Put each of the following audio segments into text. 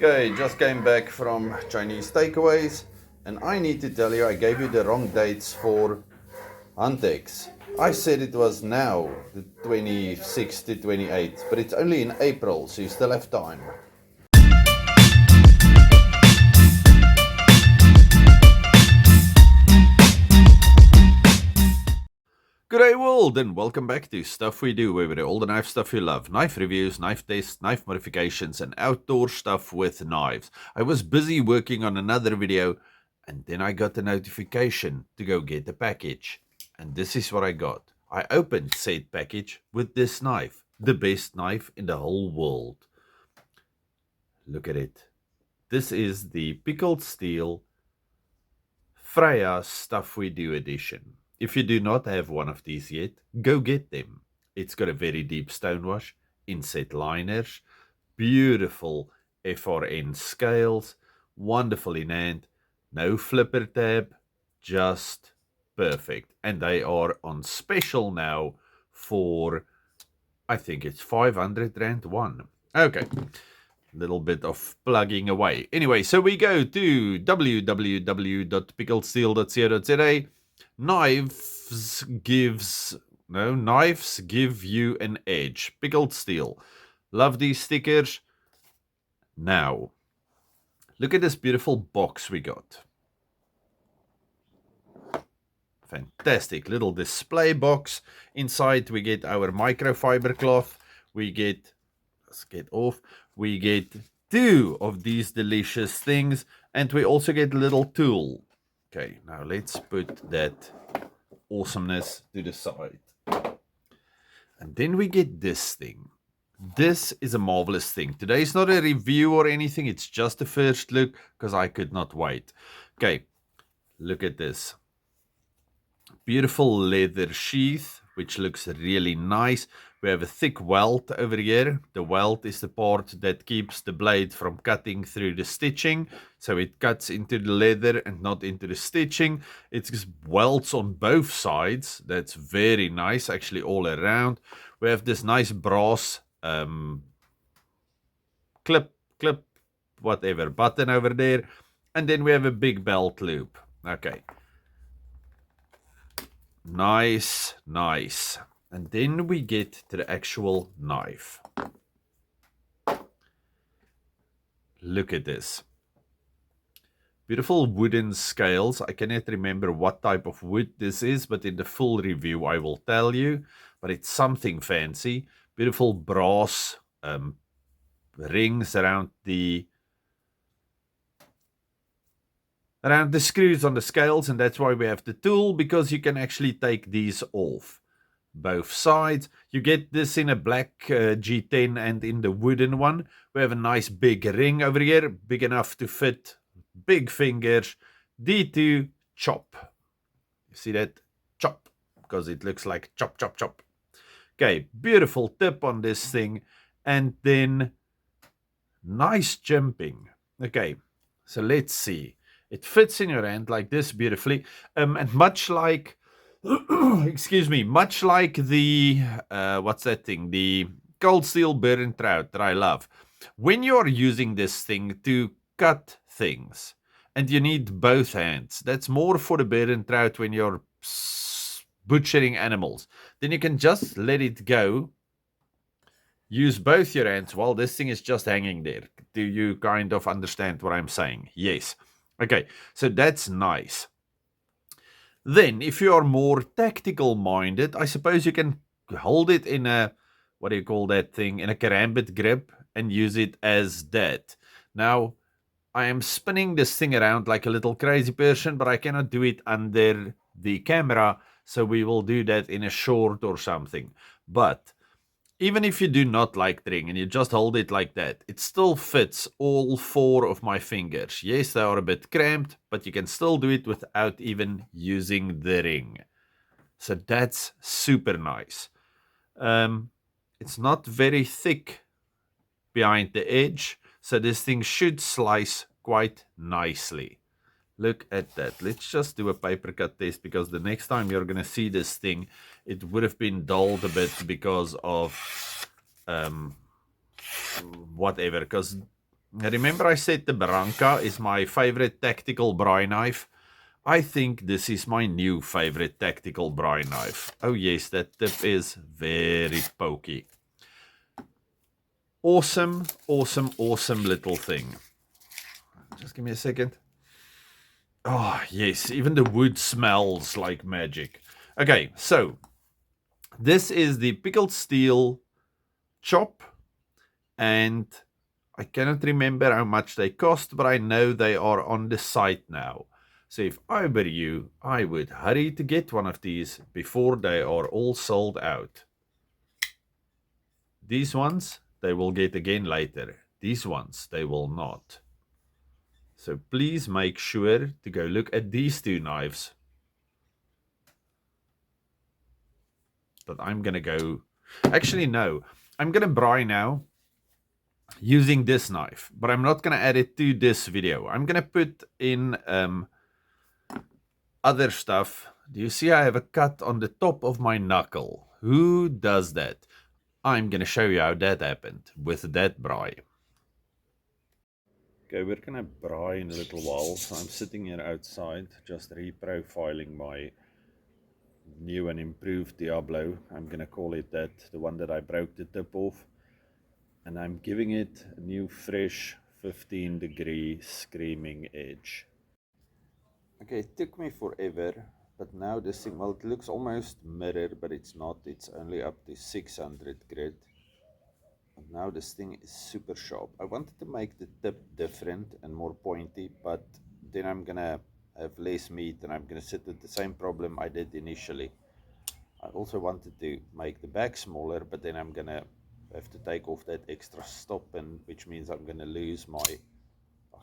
Okay, just came back from Chinese takeaways, and I need to tell you I gave you the wrong dates for Huntex. I said it was now, the 26th to 28th, but it's only in April, so you still have time. G'day world, and welcome back to Stuff We Do, where we do all the knife stuff you love. Knife reviews, knife tests, knife modifications, and outdoor stuff with knives. I was busy working on another video, and then I got a notification to go get a package. And this is what I got. I opened said package with this knife, the best knife in the whole world. Look at it. This is the Pickled Steel Freya Stuff We Do edition. If you do not have one of these yet, go get them. It's got a very deep stonewash, inset liners, beautiful FRN scales, wonderful in hand, no flipper tab, just perfect. And they are on special now for, I think it's 500 Rand one. Okay. Little bit of plugging away. Anyway, so we go to www.pickledsteel.co.za. Knives give you an edge. Pickled Steel. Love these stickers. Now, look at this beautiful box we got. Fantastic little display box. Inside we get our microfiber cloth. We get, let's get off. We get 2 of these delicious things, and we also get a little tool. Okay, now let's put that awesomeness to the side. And then we get this thing. This is a marvelous thing. Today's not a review or anything. It's just a first look because I could not wait. Okay, look at this. Beautiful leather sheath, which looks really nice. We have a thick welt over here. The welt is the part that keeps the blade from cutting through the stitching. So it cuts into the leather and not into the stitching. It's welts on both sides. That's very nice, actually, all around. We have this nice brass clip, whatever, button over there. And then we have a big belt loop. Okay. Nice. And then we get to the actual knife. Look at this. Beautiful wooden scales. I cannot remember what type of wood this is, but in the full review I will tell you. But it's something fancy. Beautiful brass rings around the screws on the scales, and that's why we have the tool, because you can actually take these off. Both sides. You get this in a black G10 and in the wooden one. We have a nice big ring over here, big enough to fit big fingers. D2 chop. You see that? Chop, because it looks like chop, chop, chop. Okay, beautiful tip on this thing. And then nice jumping. Okay, so let's see. It fits in your hand like this beautifully. And much like excuse me, much like the, what's that thing? The cold steel bird and trout that I love. When you're using this thing to cut things, and you need both hands, that's more for the bird and trout when you're butchering animals. Then you can just let it go. Use both your hands while this thing is just hanging there. Do you kind of understand what I'm saying? Yes. Okay, so that's nice. Then, if you are more tactical minded, I suppose you can hold it in a, what do you call that thing, in a karambit grip and use it as that. Now, I am spinning this thing around like a little crazy person, but I cannot do it under the camera, so we will do that in a short or something. But even if you do not like the ring and you just hold it like that, it still fits all 4 of my fingers. Yes, they are a bit cramped, but you can still do it without even using the ring. So that's super nice. It's not very thick behind the edge, so this thing should slice quite nicely. Look at that. Let's just do a paper cut test, because the next time you're going to see this thing, it would have been dulled a bit because of whatever. Because Remember I said the Barranca is my favorite tactical braai knife? I think this is my new favorite tactical braai knife. Oh yes, that tip is very pokey. Awesome, awesome, awesome little thing. Just give me a second. Oh, yes, even the wood smells like magic. Okay, so this is the Pickled Steel chop, and I cannot remember how much they cost, but I know they are on the site now. So if I were you, I would hurry to get one of these before they are all sold out. These ones, they will get again later. These ones, they will not. So please make sure to go look at these two knives. But I'm going to go... Actually, no. I'm going to braai now using this knife. But I'm not going to add it to this video. I'm going to put in other stuff. Do you see I have a cut on the top of my knuckle? Who does that? I'm going to show you how that happened with that braai. Okay, we're going to braai in a little while. So I'm sitting here outside just reprofiling my new and improved Diablo. I'm going to call it that, the one that I broke the tip off. And I'm giving it a new fresh 15-degree screaming edge. Okay, it took me forever, but now this thing, well, it looks almost mirror, but it's not. It's only up to 600 grit. And now this thing is super sharp. I wanted to make the tip different and more pointy, but then I'm gonna have less meat and I'm gonna sit with the same problem I did initially. I also wanted to make the back smaller, but then I'm gonna have to take off that extra stop, and which means I'm gonna lose my,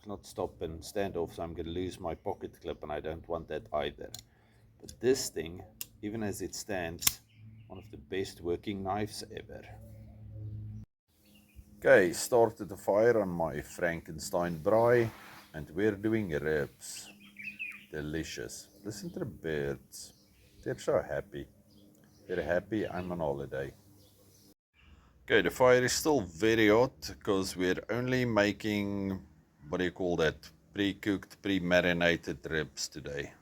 not stop and stand off, so I'm gonna lose my pocket clip, and I don't want that either. But this thing, even as it stands, one of the best working knives ever. Okay, started the fire on my Frankenstein braai, and we're doing ribs. Delicious. Listen to the birds. They're so happy. They're happy I'm on holiday. Okay, the fire is still very hot because we're only making, what do you call that, pre-cooked, pre-marinated ribs today.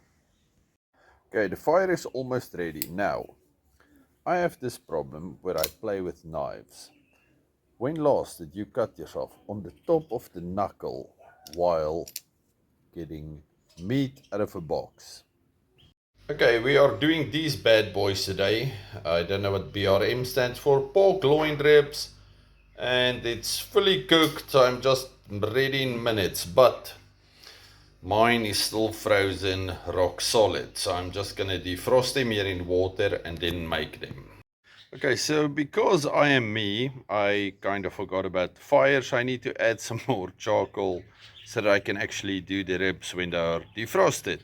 Okay, the fire is almost ready. Now, I have this problem where I play with knives. When last did you cut yourself on the top of the knuckle while getting meat out of a box? Okay, we are doing these bad boys today. I don't know what BRM stands for. Pork loin ribs. And it's fully cooked. I'm just ready in minutes. But mine is still frozen rock solid. So I'm just going to defrost them here in water and then make them. Okay, so because I am me, I kind of forgot about the fire. So I need to add some more charcoal so that I can actually do the ribs when they are defrosted.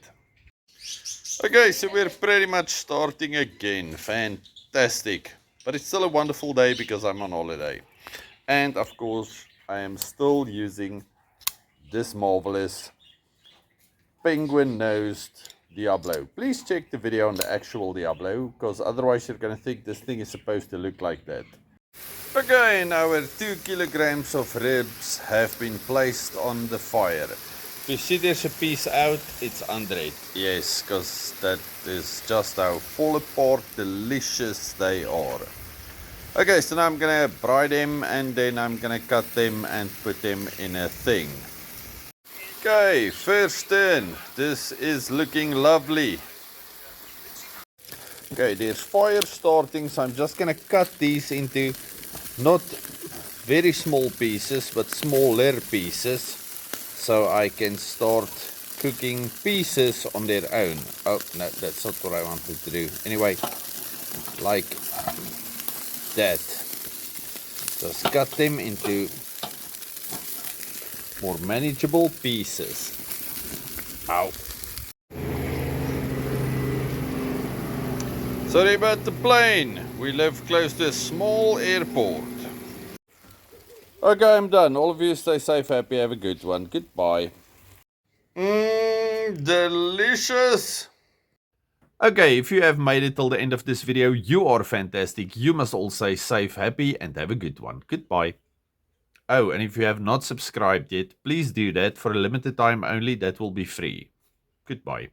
Okay, so we're pretty much starting again. Fantastic. But it's still a wonderful day because I'm on holiday. And of course, I am still using this marvelous penguin-nosed Diablo. Please check the video on the actual Diablo, because otherwise you're going to think this thing is supposed to look like that. Okay, now our 2 kilograms of ribs have been placed on the fire. You see there's a piece out, it's under it. Yes, because that is just how fall apart delicious they are. Okay, so now I'm going to braai them and then I'm going to cut them and put them in a thing. Okay, first in. This is looking lovely. Okay, there's fire starting, so I'm just going to cut these into not very small pieces, but smaller pieces, so I can start cooking pieces on their own. Oh, no, that's not what I wanted to do. Anyway, like that. Just cut them into more manageable pieces. Ow. Sorry about the plane. We live close to a small airport. Okay, I'm done. All of you stay safe, happy, have a good one. Goodbye. Delicious. Okay, if you have made it till the end of this video, you are fantastic. You must all stay safe, happy, and have a good one. Goodbye. Oh, and if you have not subscribed yet, please do that for a limited time only. That will be free. Goodbye.